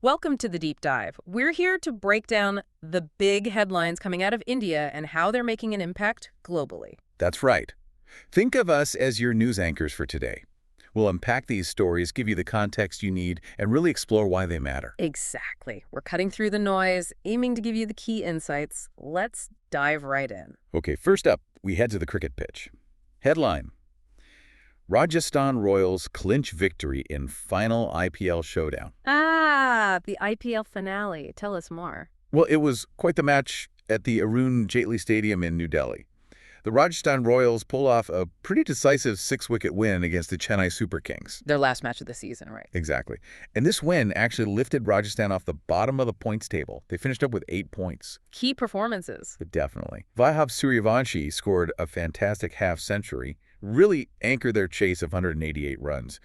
Welcome to the Deep Dive. We're here to break down the big headlines coming out of India and how they're making an impact globally. That's right. Think of us as your news anchors for today. We'll unpack these stories, give you the context you need, and really explore why they matter. Exactly. We're cutting through the noise, aiming to give you the key insights. Let's dive right in. Okay, first up, we head to the cricket pitch. Headline: Rajasthan Royals clinch victory in final IPL showdown. The IPL finale. Tell us more. Well, it was quite the match at the Arun Jaitley Stadium in New Delhi. The Rajasthan Royals pull off a pretty decisive 6-wicket win against the Chennai Super Kings. Their last match of the season, right? Exactly. And this win actually lifted Rajasthan off the bottom of the points table. They finished up with 8 points. Key performances. Definitely. Vaibhav Suryavanshi scored a fantastic half-century, really anchored their chase of 188 runs.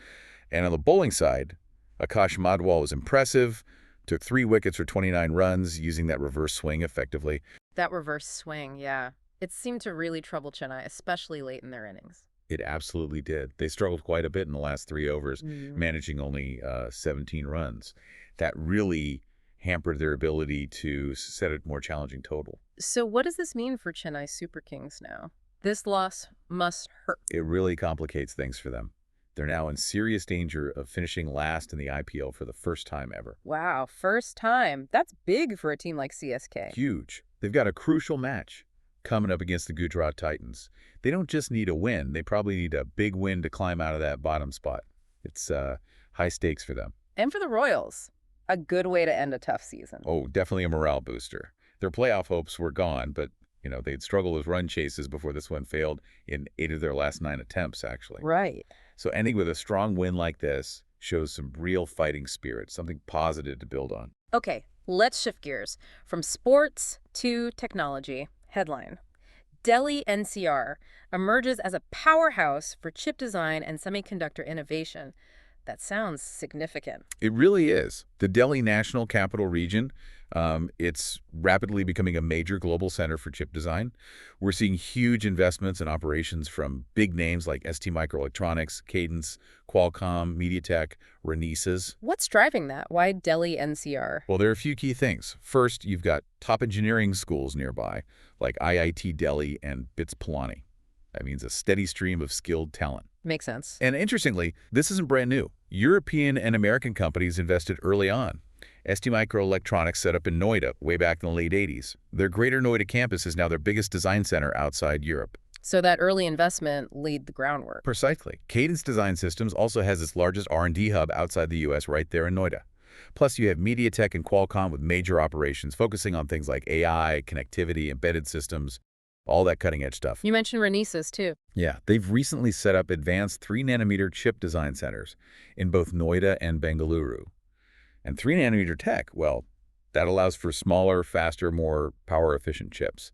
And on the bowling side, Akash Madwal was impressive, took 3 wickets for 29 runs, using that reverse swing effectively. That reverse swing, yeah. It seemed to really trouble Chennai, especially late in their innings. It absolutely did. They struggled quite a bit in the last 3 overs, managing only 17 runs. That really hampered their ability to set a more challenging total. So what does this mean for Chennai Super Kings now? This loss must hurt. It really complicates things for them. They're now in serious danger of finishing last in the IPL for the first time ever. Wow, first time. That's big for a team like CSK. Huge. They've got a crucial match coming up against the Gujarat Titans. They don't just need a win. They probably need a big win to climb out of that bottom spot. It's high stakes for them. And for the Royals, a good way to end a tough season. Oh, definitely a morale booster. Their playoff hopes were gone, but they'd struggled with run chases before this one failed in 8 of their last 9 attempts, actually. Right. So ending with a strong win like this shows some real fighting spirit, something positive to build on. Okay, let's shift gears from sports to technology. Headline: Delhi NCR emerges as a powerhouse for chip design and semiconductor innovation. That sounds significant. It really is. The Delhi National Capital Region, it's rapidly becoming a major global center for chip design. We're seeing huge investments and operations from big names like STMicroelectronics, Cadence, Qualcomm, MediaTek, Renesas. What's driving that? Why Delhi NCR? Well, there are a few key things. First, you've got top engineering schools nearby, like IIT Delhi and BITS Pilani. That means a steady stream of skilled talent. Makes sense. And interestingly, this isn't brand new. European and American companies invested early on. STMicroelectronics set up in Noida way back in the late 80s. Their Greater Noida campus is now their biggest design center outside Europe. So that early investment laid the groundwork. Precisely. Cadence Design Systems also has its largest R&D hub outside the U.S. right there in Noida. Plus, you have MediaTek and Qualcomm with major operations focusing on things like AI, connectivity, embedded systems, all that cutting-edge stuff. You mentioned Renesas, too. Yeah, they've recently set up advanced 3-nanometer chip design centers in both Noida and Bengaluru. And 3-nanometer tech, well, that allows for smaller, faster, more power-efficient chips.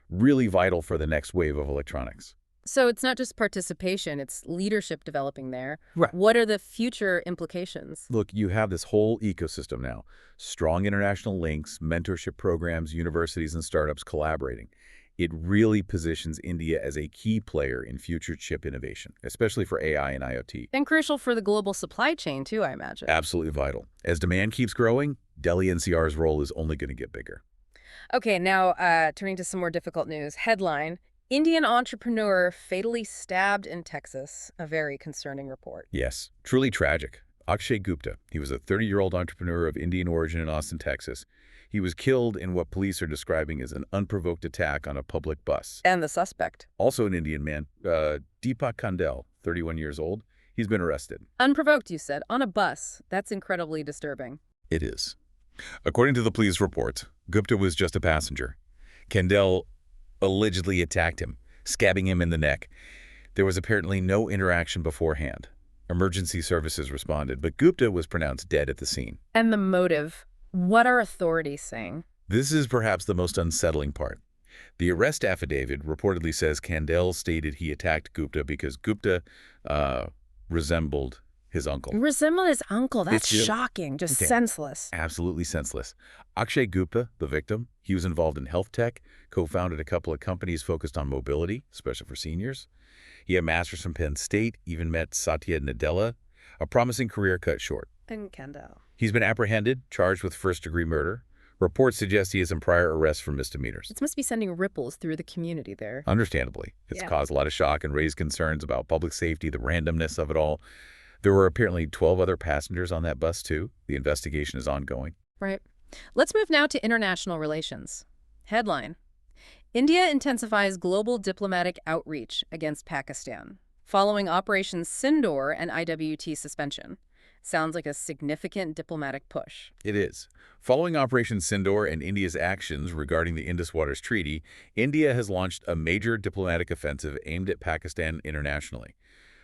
Really vital for the next wave of electronics. So it's not just participation, it's leadership developing there. Right. What are the future implications? Look, you have this whole ecosystem now. Strong international links, mentorship programs, universities and startups collaborating. It really positions India as a key player in future chip innovation, especially for AI and IoT. And crucial for the global supply chain, too, I imagine. Absolutely vital. As demand keeps growing, Delhi NCR's role is only going to get bigger. Okay, now turning to some more difficult news. Headline: Indian entrepreneur fatally stabbed in Texas. A very concerning report. Yes, truly tragic. Akshay Gupta, he was a 30-year-old entrepreneur of Indian origin in Austin, Texas. He was killed in what police are describing as an unprovoked attack on a public bus. And the suspect? Also an Indian man, Deepak Kandel, 31 years old. He's been arrested. Unprovoked, you said, on a bus. That's incredibly disturbing. It is. According to the police report, Gupta was just a passenger. Kandel allegedly attacked him, stabbing him in the neck. There was apparently no interaction beforehand. Emergency services responded, but Gupta was pronounced dead at the scene. And the motive? What are authorities saying? This is perhaps the most unsettling part. The arrest affidavit reportedly says Kandel stated he attacked Gupta because Gupta resembled his uncle. Resembled his uncle? That's It's shocking. Just okay. senseless. Absolutely senseless. Akshay Gupta, the victim, he was involved in health tech, co-founded a couple of companies focused on mobility, especially for seniors. He had a master's from Penn State, even met Satya Nadella, A promising career cut short. And Kendall. He's been apprehended, charged with first-degree murder. Reports suggest he is in prior arrests for misdemeanors. It must be sending ripples through the community there. Understandably. It's Yeah. caused a lot of shock and raised concerns about public safety, the randomness of it all. There were apparently 12 other passengers on that bus, too. The investigation is ongoing. Right. Let's move now to international relations. Headline: India intensifies global diplomatic outreach against Pakistan, following Operation Sindoor and IWT suspension. Sounds like a significant diplomatic push. It is. Following Operation Sindoor and India's actions regarding the Indus Waters Treaty, India has launched a major diplomatic offensive aimed at Pakistan internationally.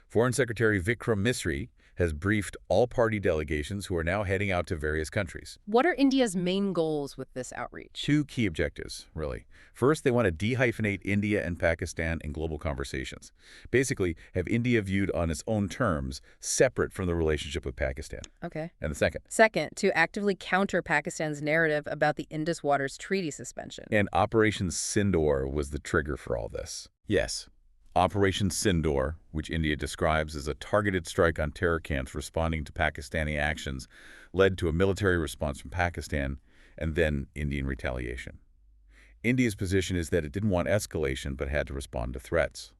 Foreign Secretary Vikram Misri has briefed all-party delegations who are now heading out to various countries. What are India's main goals with this outreach? Two key objectives, really. First, they want to dehyphenate India and Pakistan in global conversations. Basically, have India viewed on its own terms, separate from the relationship with Pakistan. Okay. And the second. Second, to actively counter Pakistan's narrative about the Indus Waters Treaty suspension. And Operation Sindoor was the trigger for all this. Yes. Operation Sindoor, which India describes as a targeted strike on terror camps responding to Pakistani actions, led to a military response from Pakistan and then Indian retaliation. India's position is that it didn't want escalation but had to respond to threats.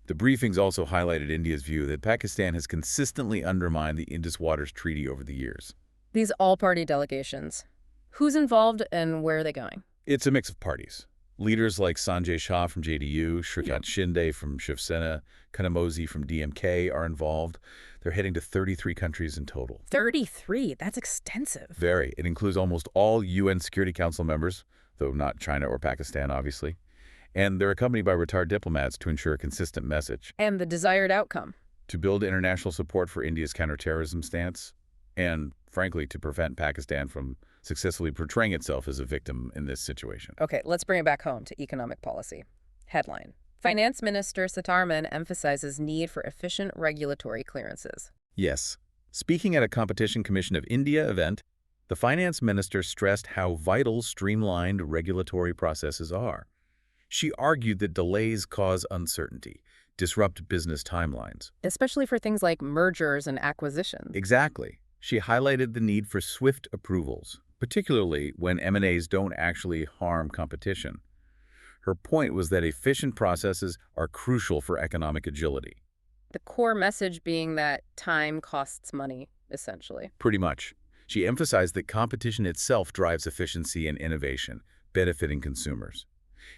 The briefings also highlighted India's view that Pakistan has consistently undermined the Indus Waters Treaty over the years. These all-party delegations. Who's involved and where are they going? It's a mix of parties. Leaders like Sanjay Shah from JDU, Shrikant Shinde from Shiv Sena, Kanamozi from DMK are involved. They're heading to 33 countries in total. 33? That's extensive. Very. It includes almost all UN Security Council members, though not China or Pakistan, obviously. And they're accompanied by retired diplomats to ensure a consistent message. And the desired outcome? To build international support for India's counterterrorism stance, and, frankly, to prevent Pakistan from successfully portraying itself as a victim in this situation. Okay, let's bring it back home to economic policy. Headline: Finance Minister Sitaraman emphasizes need for efficient regulatory clearances. Yes. Speaking at a Competition Commission of India event, the finance minister stressed how vital streamlined regulatory processes are. She argued that delays cause uncertainty, disrupt business timelines. Especially for things like mergers and acquisitions. Exactly. She highlighted the need for swift approvals, particularly when M&As don't actually harm competition. Her point was that efficient processes are crucial for economic agility. The core message being that time costs money, essentially. Pretty much. She emphasized that competition itself drives efficiency and innovation, benefiting consumers.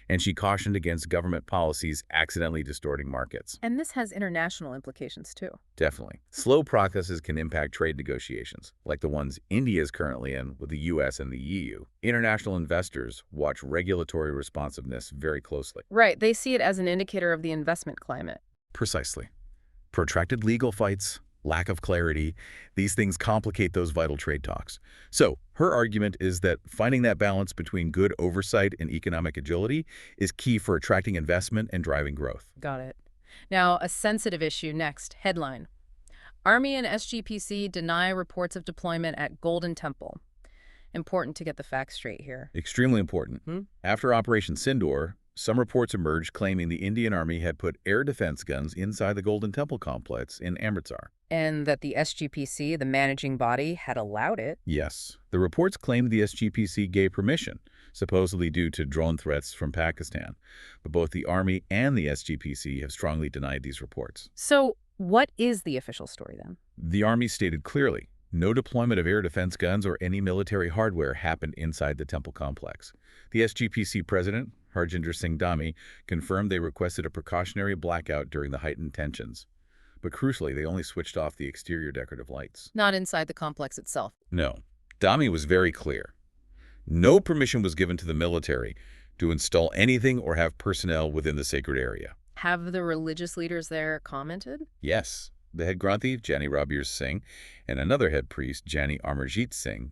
And she cautioned against government policies accidentally distorting markets. And this has international implications, too. Definitely. Slow processes can impact trade negotiations, like the ones India is currently in with the U.S. and the EU. International investors watch regulatory responsiveness very closely. Right, they see it as an indicator of the investment climate. Precisely. Protracted legal fights, lack of clarity, these things complicate those vital trade talks. So, her argument is that finding that balance between good oversight and economic agility is key for attracting investment and driving growth. Got it. Now, a sensitive issue next. Headline: Army and SGPC deny reports of deployment at Golden Temple. Important to get the facts straight here. Extremely important. After Operation Sindoor, some reports emerged claiming the Indian Army had put air defense guns inside the Golden Temple complex in Amritsar. And that the SGPC, the managing body, had allowed it. Yes. The reports claimed the SGPC gave permission, supposedly due to drone threats from Pakistan. But both the Army and the SGPC have strongly denied these reports. So, what is the official story then? The Army stated clearly, no deployment of air defense guns or any military hardware happened inside the temple complex. The SGPC president, Harjinder Singh Dhami, confirmed they requested a precautionary blackout during the heightened tensions. But crucially, they only switched off the exterior decorative lights. Not inside the complex itself. No. Dhami was very clear. No permission was given to the military to install anything or have personnel within the sacred area. Have the religious leaders there commented? Yes. The head Granthi, Jani Rabir Singh, and another head priest, Jani Amarjit Singh,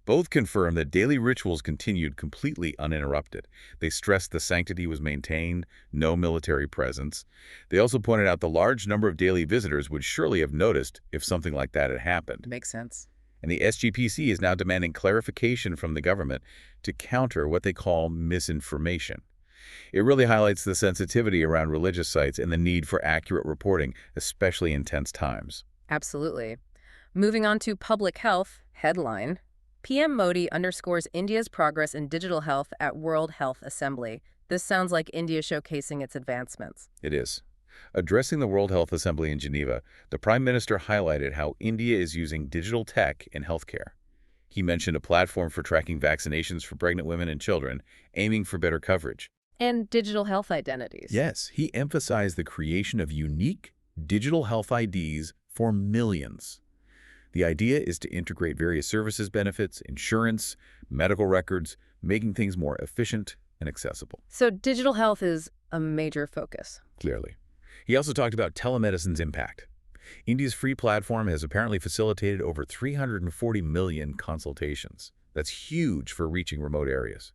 both confirmed that daily rituals continued completely uninterrupted. They stressed the sanctity was maintained, no military presence. They also pointed out the large number of daily visitors would surely have noticed if something like that had happened. Makes sense. And the SGPC is now demanding clarification from the government to counter what they call misinformation. It really highlights the sensitivity around religious sites and the need for accurate reporting, especially in tense times. Absolutely. Moving on to public health, headline. PM Modi underscores India's progress in digital health at World Health Assembly. This sounds like India showcasing its advancements. It is. Addressing the World Health Assembly in Geneva, the Prime Minister highlighted how India is using digital tech in healthcare. He mentioned a platform for tracking vaccinations for pregnant women and children, aiming for better coverage. And digital health identities. Yes, he emphasized the creation of unique digital health IDs for millions. The idea is to integrate various services benefits, insurance, medical records, making things more efficient and accessible. So digital health is a major focus. Clearly. He also talked about telemedicine's impact. India's free platform has apparently facilitated over 340 million consultations. That's huge for reaching remote areas.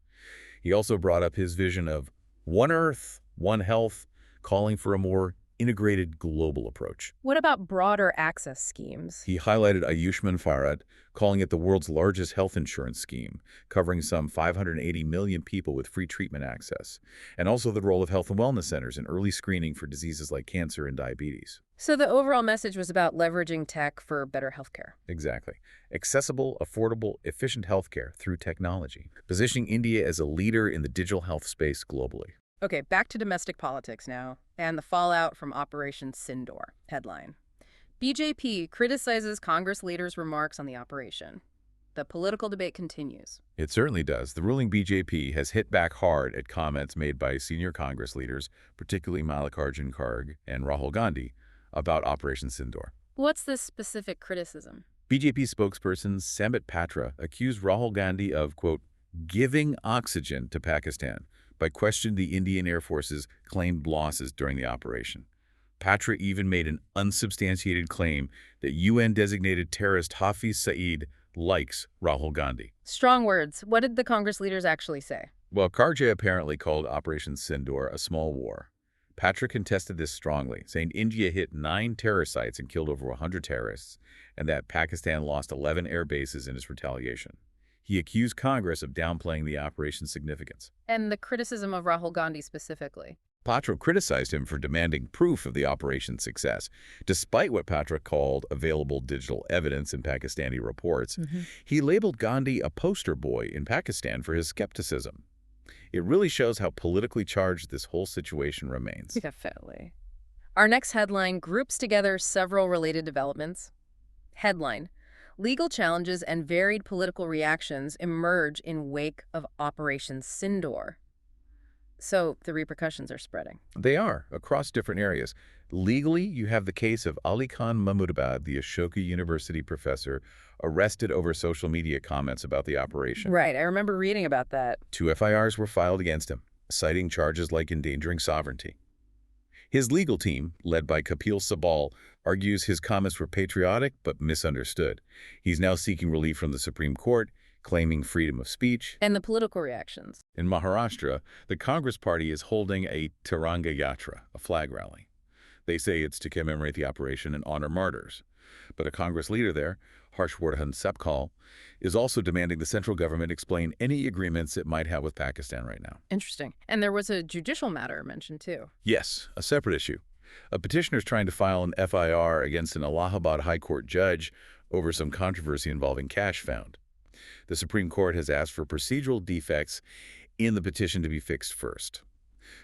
He also brought up his vision of One Earth, One Health, calling for a more integrated global approach. What about broader access schemes? He highlighted Ayushman Bharat, calling it the world's largest health insurance scheme, covering some 580 million people with free treatment access, and also the role of health and wellness centers in early screening for diseases like cancer and diabetes. So the overall message was about leveraging tech for better healthcare. Exactly. Accessible, affordable, efficient healthcare through technology, positioning India as a leader in the digital health space globally. Okay, back to domestic politics now, and the fallout from Operation Sindoor. Headline. BJP criticizes Congress leaders' remarks on the operation. The political debate continues. It certainly does. The ruling BJP has hit back hard at comments made by senior Congress leaders, particularly Mallikarjun Kharge and Rahul Gandhi, about Operation Sindoor. What's the specific criticism? BJP spokesperson Sambit Patra accused Rahul Gandhi of, quote, giving oxygen to Pakistan by questioning the Indian Air Force's claimed losses during the operation. Patra even made an unsubstantiated claim that UN-designated terrorist Hafiz Saeed likes Rahul Gandhi. Strong words. What did the Congress leaders actually say? Well, Kharge apparently called Operation Sindoor a small war. Patra contested this strongly, saying India hit 9 terror sites and killed over 100 terrorists, and that Pakistan lost 11 air bases in its retaliation. He accused Congress of downplaying the operation's significance. And the criticism of Rahul Gandhi specifically. Patra criticized him for demanding proof of the operation's success. Despite what Patra called available digital evidence in Pakistani reports, he labeled Gandhi a poster boy in Pakistan for his skepticism. It really shows how politically charged this whole situation remains. Definitely. Our next headline groups together several related developments. Headline. Legal challenges and varied political reactions emerge in wake of Operation Sindoor. So the repercussions are spreading. They are, across different areas. Legally, you have the case of Ali Khan Mahmoodabad, the Ashoka University professor, arrested over social media comments about the operation. Right, I remember reading about that. 2 FIRs were filed against him, citing charges like endangering sovereignty. His legal team, led by Kapil Sibal, argues his comments were patriotic but misunderstood. He's now seeking relief from the Supreme Court, claiming freedom of speech. And the political reactions. In Maharashtra, the Congress Party is holding a Tiranga Yatra, a flag rally. They say it's to commemorate the operation and honor martyrs. But a Congress leader there, Harshvardhan Sapkal, is also demanding the central government explain any agreements it might have with Pakistan right now. Interesting. And there was a judicial matter mentioned too. Yes, a separate issue. A petitioner is trying to file an FIR against an Allahabad High Court judge over some controversy involving cash found. The Supreme Court has asked for procedural defects in the petition to be fixed first.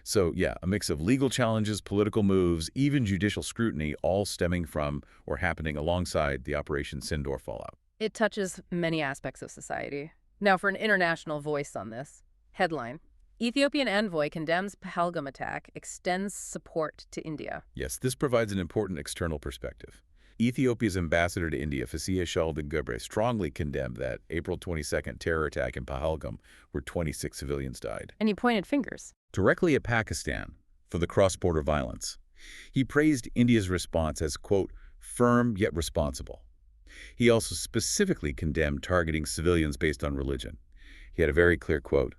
So, yeah, a mix of legal challenges, political moves, even judicial scrutiny, all stemming from or happening alongside the Operation Sindoor fallout. It touches many aspects of society. Now, for an international voice on this, headline, Ethiopian envoy condemns Pahalgam attack, extends support to India. Yes, this provides an important external perspective. Ethiopia's ambassador to India, Fasiya Sheldon Gubre, strongly condemned that April 22nd terror attack in Pahalgam, where 26 civilians died. And he pointed fingers. Directly at Pakistan for the cross-border violence. He praised India's response as, quote, firm yet responsible. He also specifically condemned targeting civilians based on religion. He had a very clear quote,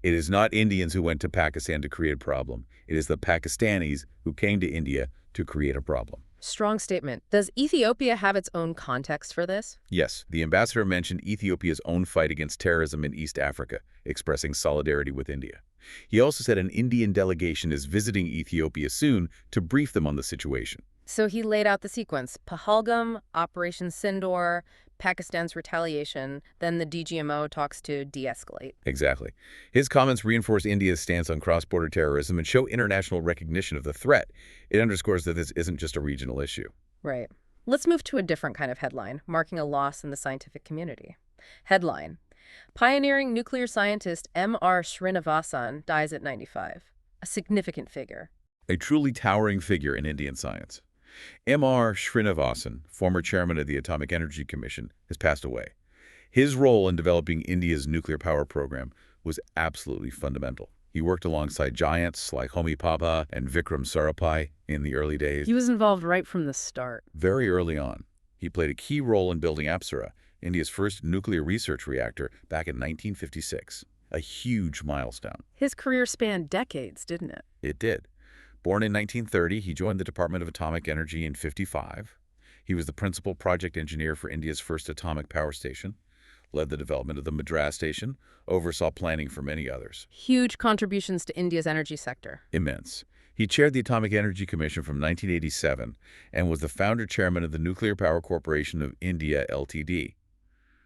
"It is not Indians who went to Pakistan to create a problem. It is the Pakistanis who came to India to create a problem." Strong statement. Does Ethiopia have its own context for this? Yes, the ambassador mentioned Ethiopia's own fight against terrorism in East Africa, expressing solidarity with India. He also said an Indian delegation is visiting Ethiopia soon to brief them on the situation. So he laid out the sequence: Pahalgam, Operation Sindoor, Pakistan's retaliation, then the DGMO talks to de-escalate. Exactly. His comments reinforce India's stance on cross-border terrorism and show international recognition of the threat. It underscores that this isn't just a regional issue. Right. Let's move to a different kind of headline, marking a loss in the scientific community. Headline: Pioneering nuclear scientist M.R. Srinivasan dies at 95. A significant figure. A truly towering figure in Indian science. M.R. Srinivasan, former chairman of the Atomic Energy Commission, has passed away. His role in developing India's nuclear power program was absolutely fundamental. He worked alongside giants like Homi Bhabha and Vikram Sarabhai in the early days. He was involved right from the start. Very early on, he played a key role in building Apsara, India's first nuclear research reactor, back in 1956. A huge milestone. His career spanned decades, didn't it? It did. Born in 1930, he joined the Department of Atomic Energy in 1955. He was the principal project engineer for India's first atomic power station, led the development of the Madras station, oversaw planning for many others. Huge contributions to India's energy sector. Immense. He chaired the Atomic Energy Commission from 1987 and was the founder chairman of the Nuclear Power Corporation of India, Ltd.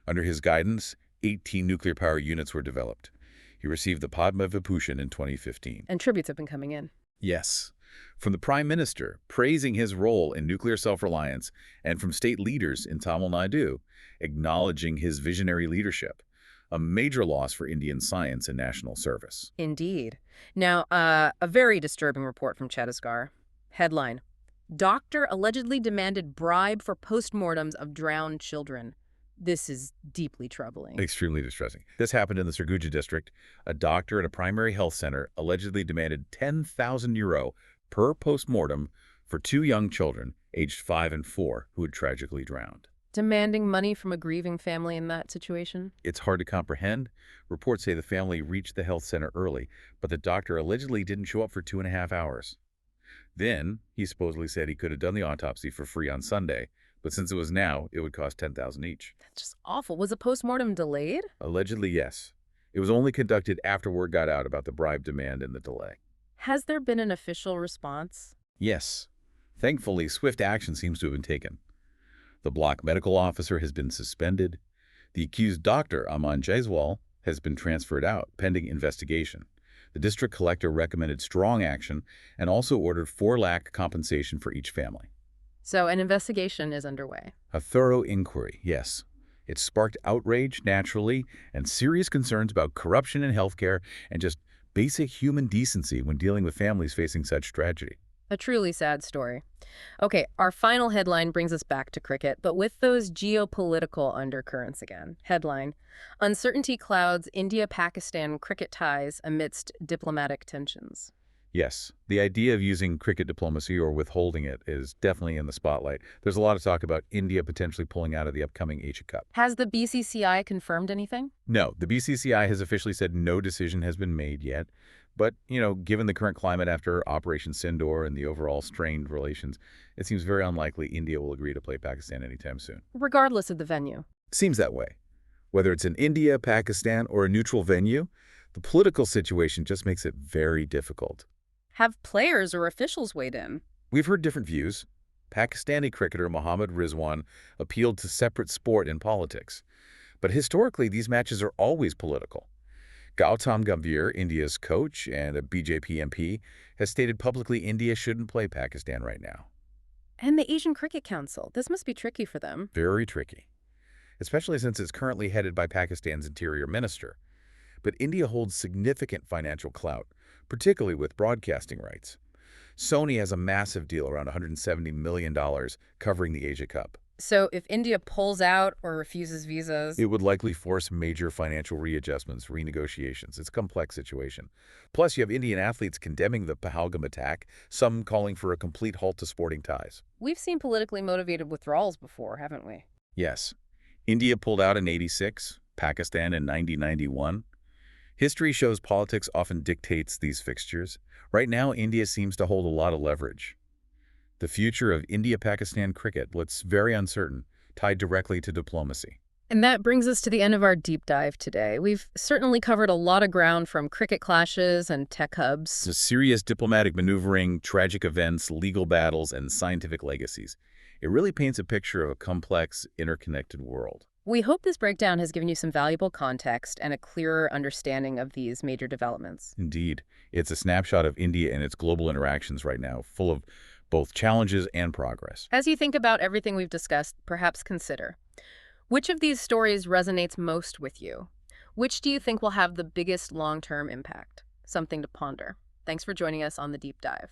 Under his guidance, 18 nuclear power units were developed. He received the Padma Vibhushan in 2015. And tributes have been coming in. Yes, from the Prime Minister praising his role in nuclear self-reliance, and from state leaders in Tamil Nadu acknowledging his visionary leadership. A major loss for Indian science and national service. Indeed. Now, a very disturbing report from Chhattisgarh. Headline: Doctor allegedly demanded bribe for postmortems of drowned children. This is deeply troubling. Extremely distressing. This happened in the Sarguja district. A doctor at a primary health center allegedly demanded €10,000 per postmortem for two young children, aged 5 and 4, who had tragically drowned. Demanding money from a grieving family in that situation? It's hard to comprehend. Reports say the family reached the health center early, but the doctor allegedly didn't show up for 2.5 hours. Then, he supposedly said he could have done the autopsy for free on Sunday, but since it was now, it would cost $10,000 each. That's just awful. Was a postmortem delayed? Allegedly, yes. It was only conducted after word got out about the bribe demand and the delay. Has there been an official response? Yes. Thankfully, swift action seems to have been taken. The block medical officer has been suspended. The accused doctor, Aman Jaiswal, has been transferred out, pending investigation. The district collector recommended strong action and also ordered 4 lakh compensation for each family. So an investigation is underway. A thorough inquiry, yes. It sparked outrage, naturally, and serious concerns about corruption in healthcare and just basic human decency when dealing with families facing such tragedy. A truly sad story. Okay, our final headline brings us back to cricket, but with those geopolitical undercurrents again. Headline: Uncertainty clouds India-Pakistan cricket ties amidst diplomatic tensions. Yes, the idea of using cricket diplomacy or withholding it is definitely in the spotlight. There's a lot of talk about India potentially pulling out of the upcoming Asia Cup. Has the BCCI confirmed anything? No, the BCCI has officially said no decision has been made yet. But, given the current climate after Operation Sindoor and the overall strained relations, it seems very unlikely India will agree to play Pakistan anytime soon. Regardless of the venue. Seems that way. Whether it's in India, Pakistan, or a neutral venue, the political situation just makes it very difficult. Have players or officials weighed in? We've heard different views. Pakistani cricketer Mohammad Rizwan appealed to separate sport and politics. But historically, these matches are always political. Gautam Gambhir, India's coach and a BJP MP, has stated publicly India shouldn't play Pakistan right now. And the Asian Cricket Council. This must be tricky for them. Very tricky, especially since it's currently headed by Pakistan's interior minister. But India holds significant financial clout, particularly with broadcasting rights. Sony has a massive deal around $170 million covering the Asia Cup. So if India pulls out or refuses visas... It would likely force major financial readjustments, renegotiations. It's a complex situation. Plus, you have Indian athletes condemning the Pahalgam attack, some calling for a complete halt to sporting ties. We've seen politically motivated withdrawals before, haven't we? Yes. India pulled out in '86, Pakistan in 1991. History shows politics often dictates these fixtures. Right now, India seems to hold a lot of leverage. The future of India-Pakistan cricket looks very uncertain, tied directly to diplomacy. And that brings us to the end of our deep dive today. We've certainly covered a lot of ground from cricket clashes and tech hubs. So serious diplomatic maneuvering, tragic events, legal battles, and scientific legacies. It really paints a picture of a complex, interconnected world. We hope this breakdown has given you some valuable context and a clearer understanding of these major developments. Indeed, it's a snapshot of India and its global interactions right now, full of both challenges and progress. As you think about everything we've discussed, perhaps consider, which of these stories resonates most with you? Which do you think will have the biggest long-term impact? Something to ponder. Thanks for joining us on the deep dive.